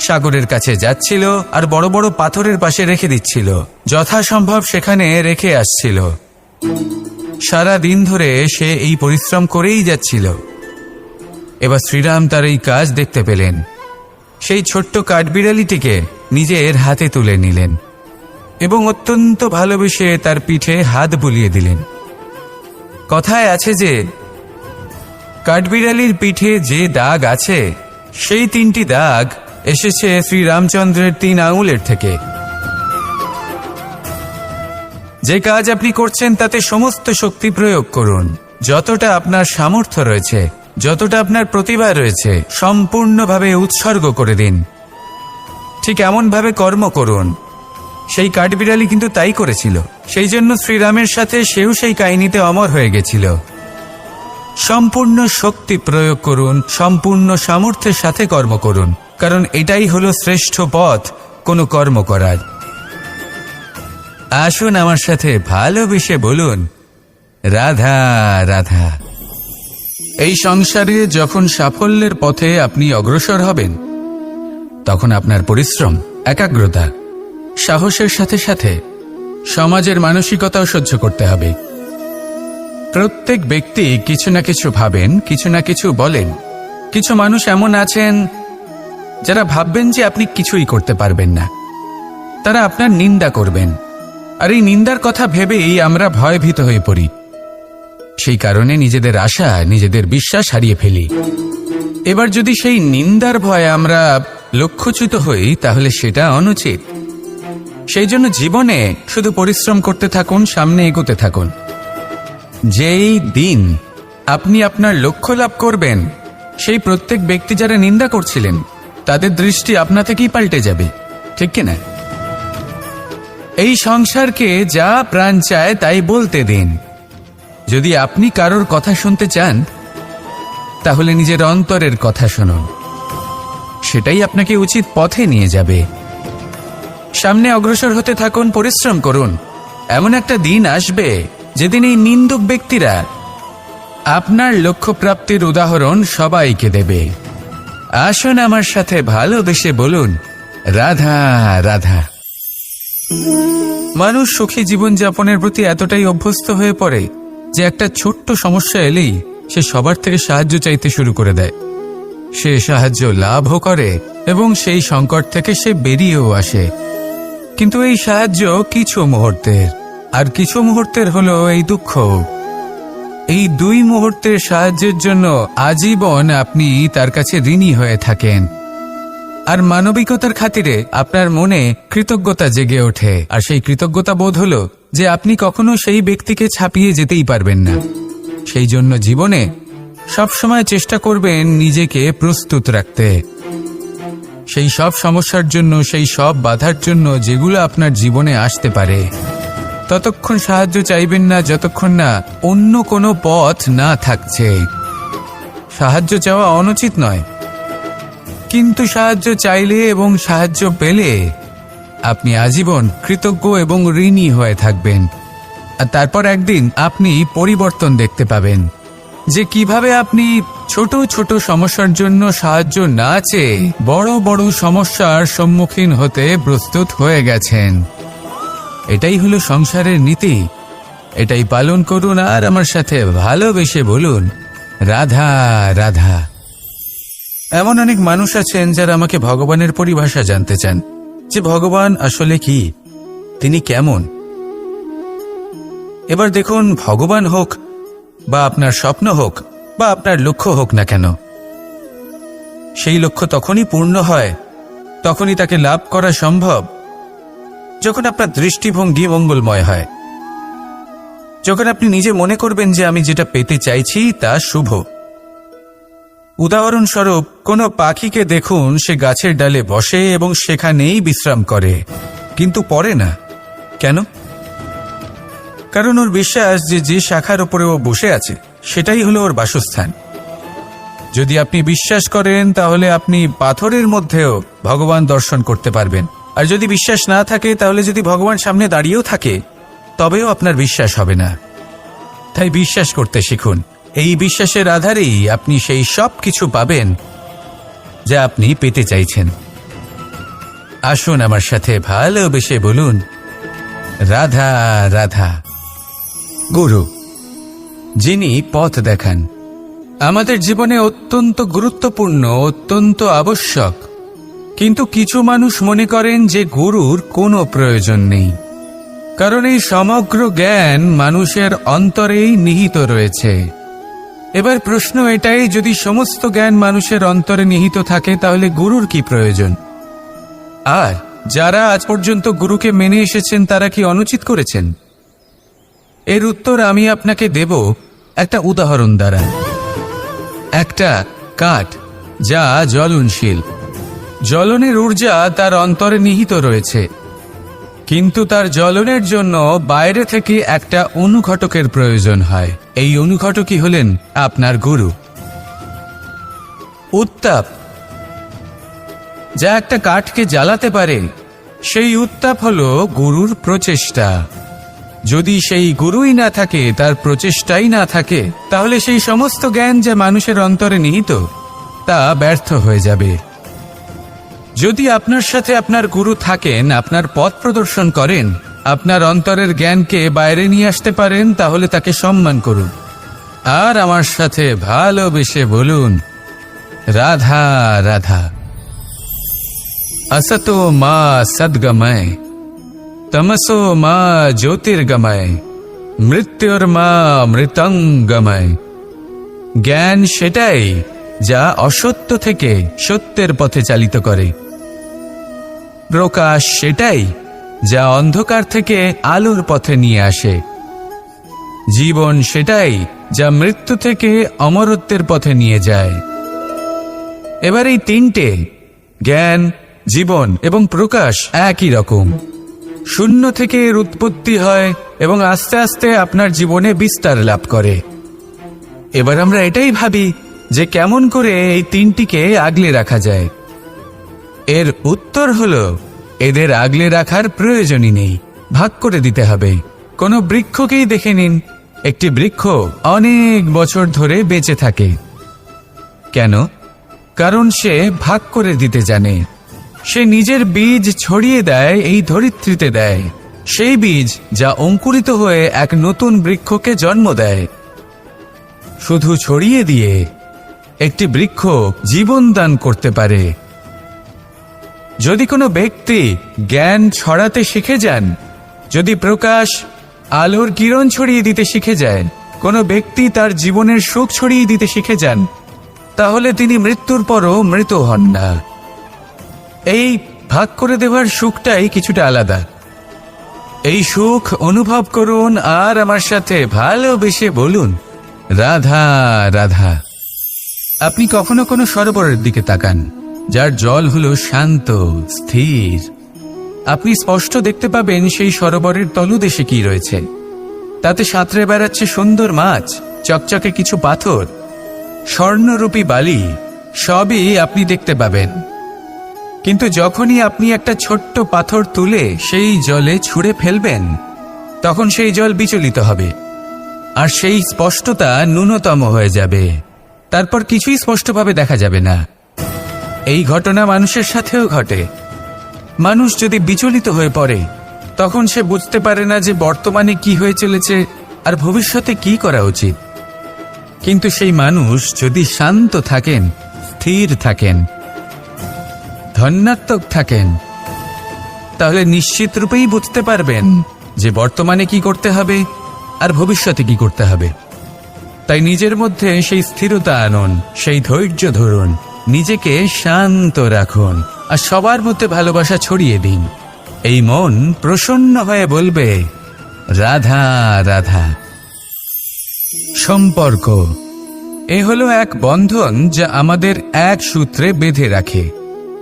সাগরের কাছে যাচ্ছিল, আর বড় বড় পাথরের পাশে রেখে দিচ্ছিল, যথাসম্ভব সেখানে রেখে আসছিল। সারা দিন ধরে সে এই পরিশ্রম করেই যাচ্ছিল। এবার শ্রীরাম তার এই কাজ দেখতে পেলেন। সেই ছোট্ট কাঠবিড়ালিটিকে নিজের হাতে তুলে নিলেন এবং অত্যন্ত ভালোবেসে তার পিঠে হাত বুলিয়ে দিলেন। কথায় আছে যে কাঠবিড়ালির পিঠে যে দাগ আছে, সেই 3টি দাগ এসেছে শ্রীরামচন্দ্রের 3 আঙুলের থেকে। যে কাজ আপনি করছেন তাতে সমস্ত শক্তি প্রয়োগ করুন, যতটা আপনার সামর্থ্য রয়েছে। যতটা আপনার প্রতিভা রয়েছে সম্পূর্ণভাবে উৎসর্গ করে দিন। ঠিক এমনভাবে কর্ম করুন। সেই কাঠবিড়ালি কিন্তু তাই করেছিল। সেই জন্য শ্রীরামের সাথে সেও সেই কাহিনীতে অমর হয়ে গেছিল। সম্পূর্ণ শক্তি প্রয়োগ করুন, সম্পূর্ণ সামর্থ্যের সাথে কর্ম করুন, কারণ এটাই হলো শ্রেষ্ঠ পথ কোনো কর্ম করার। আসুন আমার সাথে ভালোবেসে বলুন, রাধা রাধা। এই সংসারে যখন সাফল্যের পথে আপনি অগ্রসর হবেন, তখন আপনার পরিশ্রম, একাগ্রতা, সাহসের সাথে সাথে সমাজের মানসিকতাও সহ্য করতে হবে। প্রত্যেক ব্যক্তি কিছু না কিছু ভাবেন, কিছু না কিছু বলেন। কিছু মানুষ এমন আছেন যারা ভাববেন যে আপনি কিছুই করতে পারবেন না। তারা আপনার নিন্দা করবেন, আর এই নিন্দার কথা ভেবেই আমরা ভয়ভীত হয়ে পড়ি। সেই কারণে নিজেদের আশা, নিজেদের বিশ্বাস হারিয়ে ফেলি। এবার যদি সেই নিন্দার ভয়ে আমরা লক্ষ্যচ্যুত হই, তাহলে সেটা অনুচিত। সেই জন্য জীবনে শুধু পরিশ্রম করতে থাকুন, সামনে এগোতে থাকুন। যেই দিন আপনি আপনার লক্ষ্য লাভ করবেন, সেই প্রত্যেক ব্যক্তি যারা নিন্দা করছিলেন তাদের দৃষ্টি আপনা থেকেই পাল্টে যাবে, ঠিক কিনা? এই সংসারকে যা প্রাণ চায় তাই বলতে দিন। যদি আপনি কারোর কথা শুনতে চান, তাহলে নিজের অন্তরের কথা শুনুন। সেটাই আপনাকে উচিত পথে নিয়ে যাবে। সামনে অগ্রসর হতে থাকুন, পরিশ্রম করুন। এমন একটা দিন আসবে যেদিন এই নিন্দুক ব্যক্তিরা আপনার লক্ষ্য প্রাপ্তির উদাহরণ সবাইকে দেবে। আসুন আমার সাথে ভালোবেসে বলুন, রাধা রাধা। মানুষ সুখী জীবনযাপনের প্রতি এতটাই অভ্যস্ত হয়ে পড়ে যে একটা ছোট্ট সমস্যা এলেই সে সবার থেকে সাহায্য চাইতে শুরু করে দেয়। সে সাহায্য লাভও করে এবং সেই সংকট থেকে সে বেরিয়েও আসে। কিন্তু এই সাহায্য কিছু মুহূর্তের, আর কিছু মুহূর্তের হলো এই দুঃখ। এই 2 মুহূর্তের সাহায্যের জন্য আজীবন আপনি তার কাছে ঋণী হয়ে থাকেন। আর মানবিকতার খাতিরে আপনার মনে কৃতজ্ঞতা জেগে ওঠে। আর সেই কৃতজ্ঞতা বোধ হলো যে আপনি কখনো সেই ব্যক্তিকে ছাপিয়ে যেতেই পারবেন না। সেই জন্য জীবনে সবসময় চেষ্টা করবেন নিজেকে প্রস্তুত রাখতে সেই সব সমস্যার জন্য, সেই সব বাধার জন্য যেগুলো আপনার জীবনে আসতে পারে। ততক্ষণ সাহায্য চাইবেন না যতক্ষণ না অন্য কোনো পথ না থাকছে। সাহায্য চাওয়া অনুচিত নয়, কিন্তু সাহায্য চাইলে এবং সাহায্য পেলে আপনি আজীবন কৃতজ্ঞ এবং ঋণী হয়ে থাকবেন। আর তারপর একদিন আপনি পরিবর্তন দেখতে পাবেন যে কিভাবে আপনি ছোট ছোট সমস্যার জন্য সাহায্য না চেয়ে বড় বড় সমস্যার সম্মুখীন হতে প্রস্তুত হয়ে গেছেন। এটাই হলো সংসারের নীতি। এটাই পালন করুন আর আমার সাথে ভালোবেসে বলুন, রাধা রাধা। এমন অনেক মানুষ আছেন যারা আমাকে ভগবানের পরিভাষা জানতে চান, যে ভগবান আসলে কি, তিনি কেমন। এবার দেখুন, ভগবান হোক বা আপনার স্বপ্ন হোক বা আপনার লক্ষ্য হোক না কেন, সেই লক্ষ্য তখনই পূর্ণ হয়, তখনই তাকে লাভ করা সম্ভব যখন আপনার দৃষ্টিভঙ্গি মঙ্গলময় হয়। যখন আপনি নিজে মনে করবেন যে আমি যেটা পেতে চাইছি তা শুভ। উদাহরণস্বরূপ, কোনো পাখিকে দেখুন, সে গাছের ডালে বসে এবং সেখানেই বিশ্রাম করে, কিন্তু পড়ে না। কেন? কারণ ওর বিশ্বাস যে যে শাখার উপরে ও বসে আছে সেটাই হলো ওর বাসস্থান। যদি আপনি বিশ্বাস করেন তাহলে আপনি পাথরের মধ্যেও ভগবান দর্শন করতে পারবেন। আর যদি বিশ্বাস না থাকে, তাহলে যদি ভগবান সামনে দাঁড়িয়েও থাকে তবেও আপনার বিশ্বাস হবে না। তাই বিশ্বাস করতে শিখুন। এই বিশ্বাসের আধারেই আপনি সেই সব কিছু পাবেন যা আপনি পেতে চাইছেন। আসুন আমার সাথে ভালোবেসে বলুন, রাধা রাধা। গুরু, যিনি পথ দেখান, আমাদের জীবনে অত্যন্ত গুরুত্বপূর্ণ, অত্যন্ত আবশ্যক। কিন্তু কিছু মানুষ মনে করেন যে গুরুর কোনো প্রয়োজন নেই, কারণ এই সমগ্র জ্ঞান মানুষের অন্তরেই নিহিত রয়েছে। এবার প্রশ্ন এটাই, যদি সমস্ত জ্ঞান মানুষের অন্তরে নিহিত থাকে তাহলে গুরুর কি প্রয়োজন? আর যারা আজ পর্যন্ত গুরুকে মেনে এসেছেন তারা কি অনুচিত করেছেন? এর উত্তর আমি আপনাকে দেব একটা উদাহরণ দ্বারা। একটা কাঠ যা জ্বলনশীল। জ্বলনের ঊর্জা তার অন্তরে নিহিত রয়েছে, কিন্তু তার জ্বলনের জন্য বাইরে থেকে একটা অনুঘটকের প্রয়োজন হয়। এই অনুঘটকই হলেন আপনার গুরু। উত্তাপ যা একটা কাঠকে জ্বালাতে পারে, সেই উত্তাপ হলো গুরুর প্রচেষ্টা। যদি সেই গুরুই না থাকে, তার প্রচেষ্টাই না থাকে, তাহলে সেই সমস্ত জ্ঞান যা মানুষের অন্তরে নিহিত তা ব্যর্থ হয়ে যাবে। যদি আপনার সাথে আপনার গুরু থাকেন, আপনার পথ প্রদর্শন করেন, আপনার অন্তরের জ্ঞানকে বাইরে নিয়ে আসতে পারেন, তাহলে তাকে সম্মান করুন আর আমার সাথে ভালোবেসে বলুন, রাধা রাধা। असतो मा सद्गमय, तमसो मा ज्योतिर्गमय, मृत्युर्मा मृतंगमय। জ্ঞান সেটাই যা অসত্য থেকে সত্যের পথে চালিত করে। প্রকাশ সেটাই যা অন্ধকার থেকে আলোর পথে নিয়ে আসে। জীবন সেটাই যা মৃত্যু থেকে অমরত্বের পথে নিয়ে যায়। এবার এই তিনটে, জ্ঞান, জীবন এবং প্রকাশ, একই রকম। শূন্য থেকে এর উৎপত্তি হয় এবং আস্তে আস্তে আপনার জীবনে বিস্তার লাভ করে। এবার আমরা এটাই ভাবি যে কেমন করে এই তিনটিকে আগলে রাখা যায়। এর উত্তর হলো, এদের আগলে রাখার প্রয়োজনই নেই, ভাগ করে দিতে হবে। কোনো বৃক্ষকেই দেখে নিন, একটি বৃক্ষ অনেক বছর ধরে বেঁচে থাকে। কেন? কারণ সে ভাগ করে দিতে জানে। সে নিজের বীজ ছড়িয়ে দেয়, এই ধরিত্রীতে দেয়, সেই বীজ যা অঙ্কুরিত হয়ে এক নতুন বৃক্ষকে জন্ম দেয়। শুধু ছড়িয়ে দিয়ে একটি বৃক্ষ জীবন দান করতে পারে। যদি কোনো ব্যক্তি জ্ঞান ছড়াতে শিখে যান, যদি প্রকাশ, আলোর কিরণ ছড়িয়ে দিতে শিখে যায়, কোনো ব্যক্তি তার জীবনের সুখ ছড়িয়ে দিতে শিখে যান, তাহলে তিনি মৃত্যুর পরও মৃত হন না। এই ভাগ করে দেওয়ার সুখটাই কিছুটা আলাদা। এই সুখ অনুভব করুন আর আমার সাথে ভালোবেসে বলুন, রাধা রাধা। আপনি কখনো কোনো সরোবরের দিকে তাকান, যার জল হলো শান্ত, স্থির। আপনি স্পষ্ট দেখতে পাবেন সেই সরোবরের তলদেশে কি রয়েছে। তাতে সাঁতরে বেড়াচ্ছে সুন্দর মাছ, চকচকে কিছু পাথর, স্বর্ণরূপী বালি, সবই আপনি দেখতে পাবেন। কিন্তু যখনই আপনি একটা ছোট্ট পাথর তুলে সেই জলে ছুঁড়ে ফেলবেন, তখন সেই জল বিচলিত হবে আর সেই স্পষ্টতা ন্যূনতম হয়ে যাবে। তারপর কিছুই স্পষ্টভাবে দেখা যাবে না। এই ঘটনা মানুষের সাথেও ঘটে। মানুষ যদি বিচলিত হয়ে পড়ে, তখন সে বুঝতে পারে না যে বর্তমানে কি হয়ে চলেছে আর ভবিষ্যতে কি করা উচিত। কিন্তু সেই মানুষ যদি শান্ত থাকেন, স্থির থাকেন, ধন্যাত্মক থাকেন, তাহলে নিশ্চিত রূপেই বুঝতে পারবেন যে বর্তমানে কি করতে হবে আর ভবিষ্যতে কি করতে হবে। তাই নিজের মধ্যে সেই স্থিরতা আনুন, সেই ধৈর্য ধরুন, নিজেকে শান্ত রাখুন আর সবার মধ্যে ভালোবাসা ছড়িয়ে দিন। এই মন প্রসন্ন হয়ে বলবে, রাধা রাধা। সম্পর্ক এ হলো এক বন্ধন যা আমাদের এক সূত্রে বেঁধে রাখে।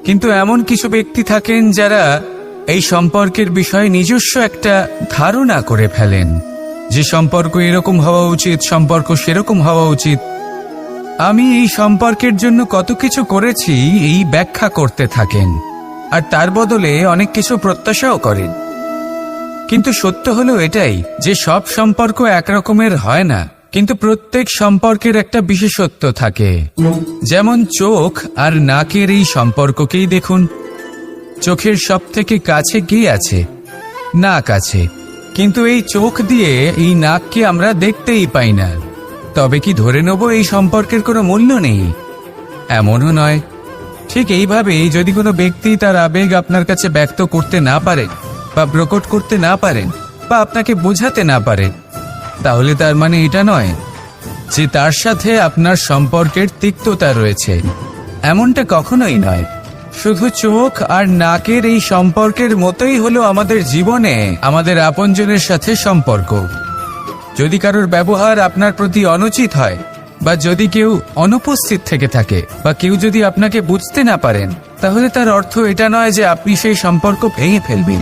কিন্তু এমন কিছু ব্যক্তি থাকেন যারা এই সম্পর্কের বিষয়ে নিজস্ব একটা ধারণা করে ফেলেন যে সম্পর্ক এরকম হওয়া উচিত, সম্পর্ক সেরকম হওয়া উচিত। আমি এই সম্পর্কের জন্য কত কিছু করেছি এই ব্যাখ্যা করতে থাকেন আর তার বদলে অনেক কিছু প্রত্যাশাও করেন। কিন্তু সত্য হলো এটাই যে সব সম্পর্ক একরকমের হয় না, কিন্তু প্রত্যেক সম্পর্কের একটা বিশেষত্ব থাকে। যেমন চোখ আর নাকের এই সম্পর্ককেই দেখুন। চোখের সব থেকে কাছে কে আছে? নাক আছে। কিন্তু এই চোখ দিয়ে এই নাককে আমরা দেখতেই পাই না। তবে কি ধরে নেব এই সম্পর্কের কোনো মূল্য নেই? এমনও নয়। ঠিক এইভাবেই যদি কোনো ব্যক্তি তার আবেগ আপনার কাছে ব্যক্ত করতে না পারেন বা প্রকট করতে না পারেন বা আপনাকে বোঝাতে না পারেন, তাহলে তার মানে এটা নয় যে তার সাথে আপনার সম্পর্কের তিক্ততা রয়েছে। এমনটা কখনোই নয়। শুধু চোখ আর নাকের এই সম্পর্কের মতোই হলো আমাদের জীবনে আমাদের আপনজনের সাথে সম্পর্ক। যদি কারোর ব্যবহার আপনার প্রতি অনুচিত হয়, বা যদি কেউ অনুপস্থিত থেকে থাকে বা কেউ যদি আপনাকে বুঝতে না পারেন, তাহলে তার অর্থ এটা নয় যে আপনি সেই সম্পর্ক ভেঙে ফেলবেন।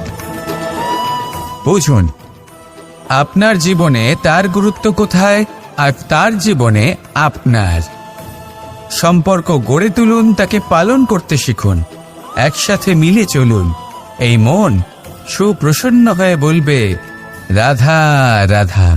বুঝুন, আপনার জীবনে তার গুরুত্ব কোথায় আর তার জীবনে আপনার। সম্পর্ক গড়ে তুলুন, তাকে পালন করতে শিখুন, একসাথে মিলে চলুন। এই মন সুপ্রসন্ন হয়ে বলবে, রাধা রাধা।